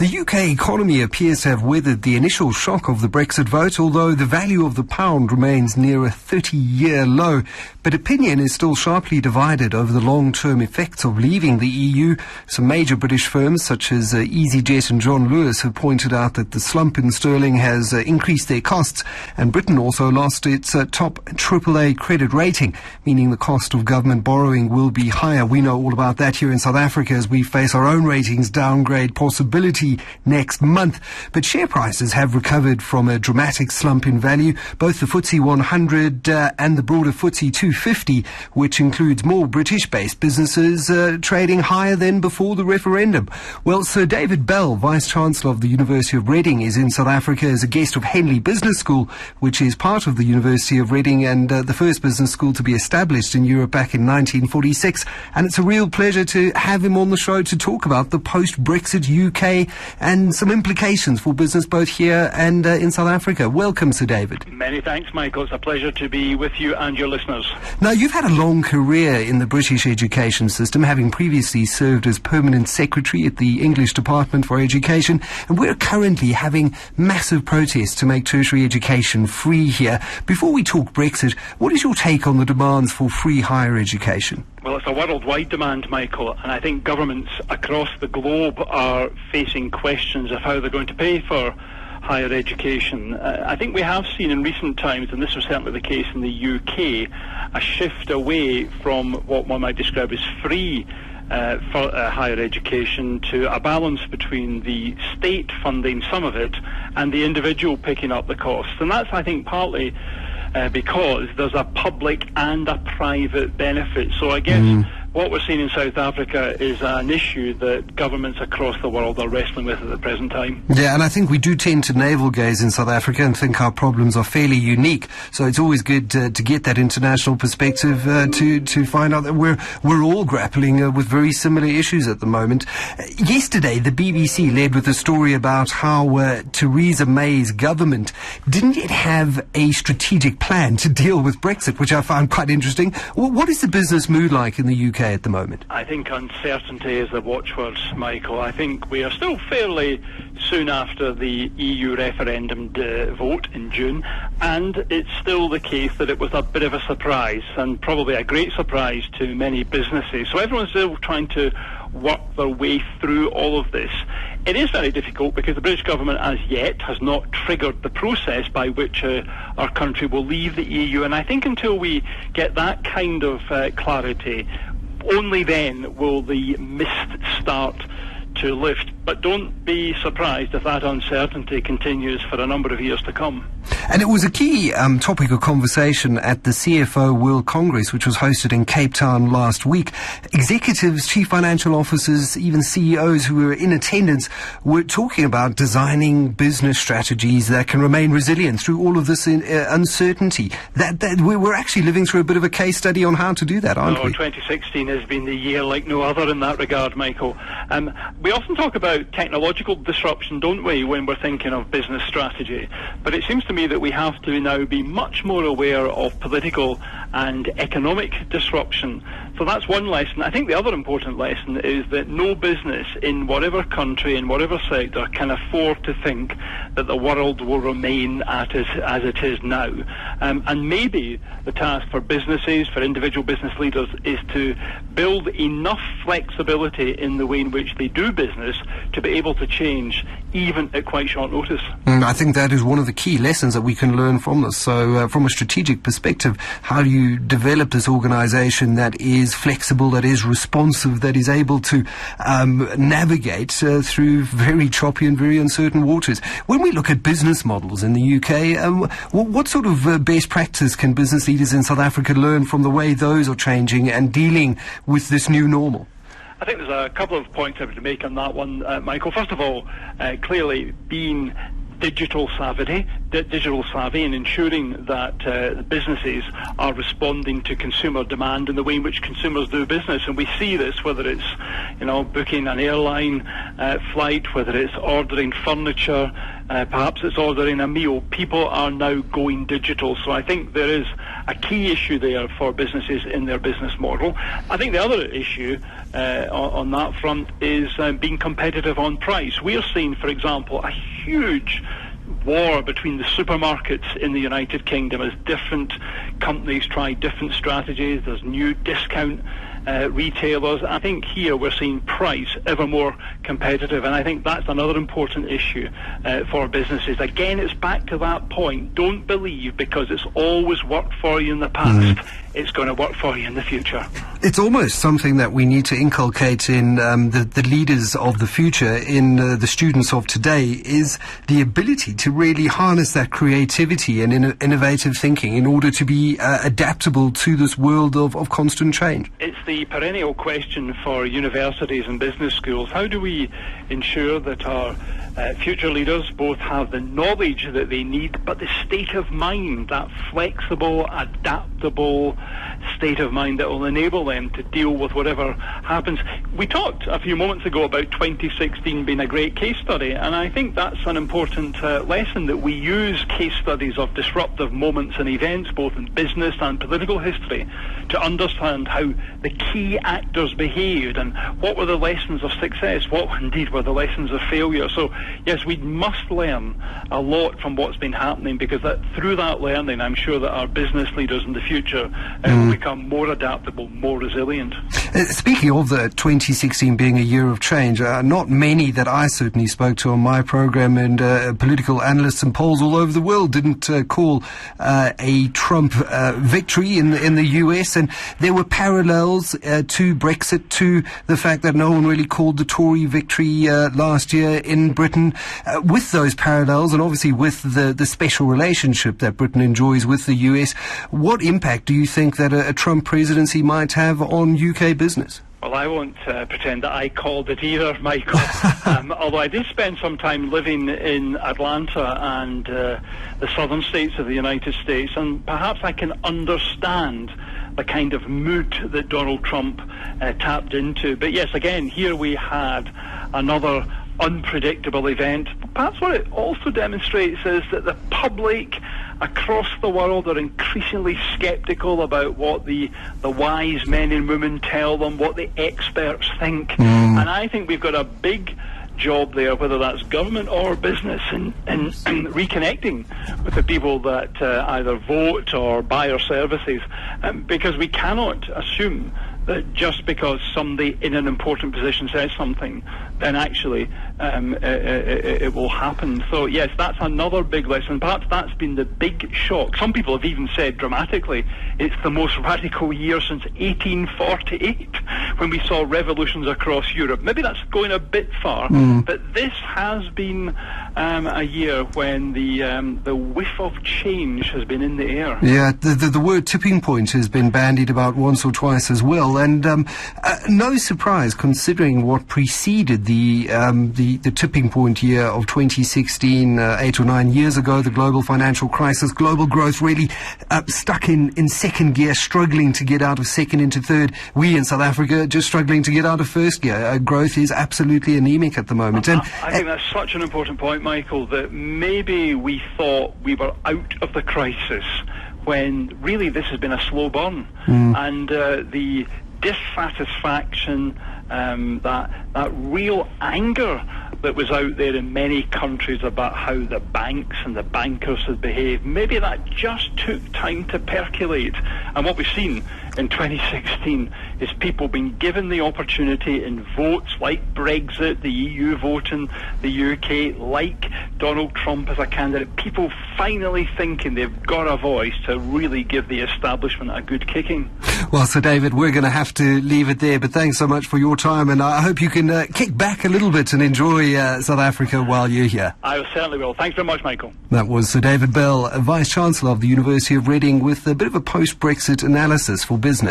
The UK economy appears to have weathered the initial shock of the Brexit vote, although the value of the pound remains near a 30-year low. But opinion is still sharply divided over the long-term effects of leaving the EU. Some major British firms such as EasyJet and John Lewis have pointed out that the slump in sterling has increased their costs, and Britain also lost its top AAA credit rating, meaning the cost of government borrowing will be higher. We know all about that here in South Africa as we face our own ratings downgrade possibility next month. But share prices have recovered from a dramatic slump in value. Both the FTSE 100 and the broader FTSE 250, which includes more British-based businesses, trading higher than before the referendum. Well, Sir David Bell, Vice-Chancellor of the University of Reading, is in South Africa as a guest of Henley Business School, which is part of the University of Reading and the first business school to be established in Europe back in 1946. And it's a real pleasure to have him on the show to talk about the post-Brexit UK and some implications for business both here and in South Africa. Welcome, Sir David. Many thanks, Michael. It's a pleasure to be with you and your listeners. Now, you've had a long career in the British education system, having previously served as Permanent Secretary at the English Department for Education, and we're currently having massive protests to make tertiary education free here. Before we talk Brexit, what is your take on the demands for free higher education? Well, it's a worldwide demand, Michael, and I think governments across the globe are facing questions of how they're going to pay for higher education. I think we have seen in recent times, and this was certainly the case in the UK, a shift away from what one might describe as free for higher education to a balance between the state funding some of it and the individual picking up the costs. And that's, I think, partly because there's a public and a private benefit. So I guess what we're seeing in South Africa is an issue that governments across the world are wrestling with at the present time. Yeah, and I think we do tend to navel gaze in South Africa and think our problems are fairly unique. So it's always good to get that international perspective to find out that we're all grappling with very similar issues at the moment. Yesterday, the BBC led with a story about how Theresa May's government didn't yet have a strategic plan to deal with Brexit, which I found quite interesting. What is the business mood like in the UK at the moment? I think uncertainty is the watchword, Michael. I think we are still fairly soon after the EU referendum vote in June, and it's still the case that it was a bit of a surprise, and probably a great surprise to many businesses. So everyone's still trying to work their way through all of this. It is very difficult because the British government as yet has not triggered the process by which our country will leave the EU, and I think until we get that kind of clarity, only then will the mist start to lift. But don't be surprised if that uncertainty continues for a number of years to come. And it was a key topic of conversation at the CFO World Congress, which was hosted in Cape Town last week. Executives, chief financial officers, even CEOs who were in attendance were talking about designing business strategies that can remain resilient through all of this uncertainty. That we're actually living through a bit of a case study on how to do that, aren't we? 2016 has been the year like no other in that regard, Michael. We often talk about technological disruption, don't we, when we're thinking of business strategy? But it seems to me that we have to now be much more aware of political and economic disruption. So that's one lesson. I think the other important lesson is that no business in whatever country, in whatever sector, can afford to think that the world will remain as it is now. And maybe the task for businesses, for individual business leaders, is to build enough flexibility in the way in which they do business to be able to change even at quite short notice. I think that is one of the key lessons that we can learn from this. So from a strategic perspective, how do you develop this organization that is flexible, that is responsive, that is able to navigate through very choppy and very uncertain waters? When we look at business models in the UK, what sort of best practice can business leaders in South Africa learn from the way those are changing and dealing with this new normal? I think there's a couple of points I would make on that one, Michael. First of all, clearly being digital savvy and ensuring that the businesses are responding to consumer demand in the way in which consumers do business. And we see this, whether it's booking an airline flight, whether it's ordering furniture, perhaps it's ordering a meal. People are now going digital. So I think there is a key issue there for businesses in their business model. I think the other issue on that front is being competitive on price. We're seeing, for example, a huge war between the supermarkets in the United Kingdom as different companies try different strategies. There's new discount retailers. I think here we're seeing price ever more competitive, and I think that's another important issue for businesses. Again, it's back to that point. Don't believe because it's always worked for you in the past, it's going to work for you in the future. It's almost something that we need to inculcate in the leaders of the future, in the students of today, is the ability to really harness that creativity and innovative thinking in order to be adaptable to this world of constant change. It's the perennial question for universities and business schools. How do we ensure that our future leaders both have the knowledge that they need, but the state of mind, that flexible, adaptable state of mind that will enable them to deal with whatever happens. We talked a few moments ago about 2016 being a great case study, and I think that's an important lesson, that we use case studies of disruptive moments and events, both in business and political history, to understand how the key actors behaved and what were the lessons of success, what indeed were the lessons of failure. So yes, we must learn a lot from what's been happening, because through that learning, I'm sure that our business leaders in the future will become more adaptable, more resilient. Speaking of the 2016 being a year of change, not many that I certainly spoke to on my program, and political analysts and polls all over the world didn't call a Trump victory in the US, and there were parallels to Brexit, to the fact that no one really called the Tory victory last year in Britain. With those parallels, and obviously with the special relationship that Britain enjoys with the US, what impact do you think that a Trump presidency might have on UK business? Well, I won't pretend that I called it either, Michael. Although I did spend some time living in Atlanta and the southern states of the United States, and perhaps I can understand the kind of mood that Donald Trump tapped into. But yes, again, here we had another unpredictable event. Perhaps what it also demonstrates is that the public across the world are increasingly sceptical about what the wise men and women tell them, what the experts think. And I think we've got a big job there, whether that's government or business, in reconnecting with the people that either vote or buy our services, because we cannot assume that just because somebody in an important position says something, then actually it will happen. So yes, that's another big lesson. Perhaps that's been the big shock. Some people have even said dramatically, it's the most radical year since 1848, when we saw revolutions across Europe. Maybe that's going a bit far, but this has been a year when the whiff of change has been in the air. Yeah, the word tipping point has been bandied about once or twice as well, and no surprise considering what preceded the tipping point year of 2016, 8 or 9 years ago, the global financial crisis, global growth really stuck in second gear, struggling to get out of second into third. We in South Africa just struggling to get out of first gear. Growth is absolutely anemic at the moment. And I think that's such an important point, Michael, that maybe we thought we were out of the crisis when really this has been a slow burn. And the dissatisfaction, that real anger that was out there in many countries about how the banks and the bankers had behaved, maybe that just took time to percolate. And what we've seen in 2016 is people being given the opportunity in votes like Brexit, the EU vote in the UK, like Donald Trump as a candidate, people finally thinking they've got a voice to really give the establishment a good kicking. Well, Sir David, we're going to have to leave it there, but thanks so much for your time, and I hope you can kick back a little bit and enjoy South Africa while you're here. I certainly will. Thanks very much, Michael. That was Sir David Bell, Vice-Chancellor of the University of Reading, with a bit of a post-Brexit analysis for business.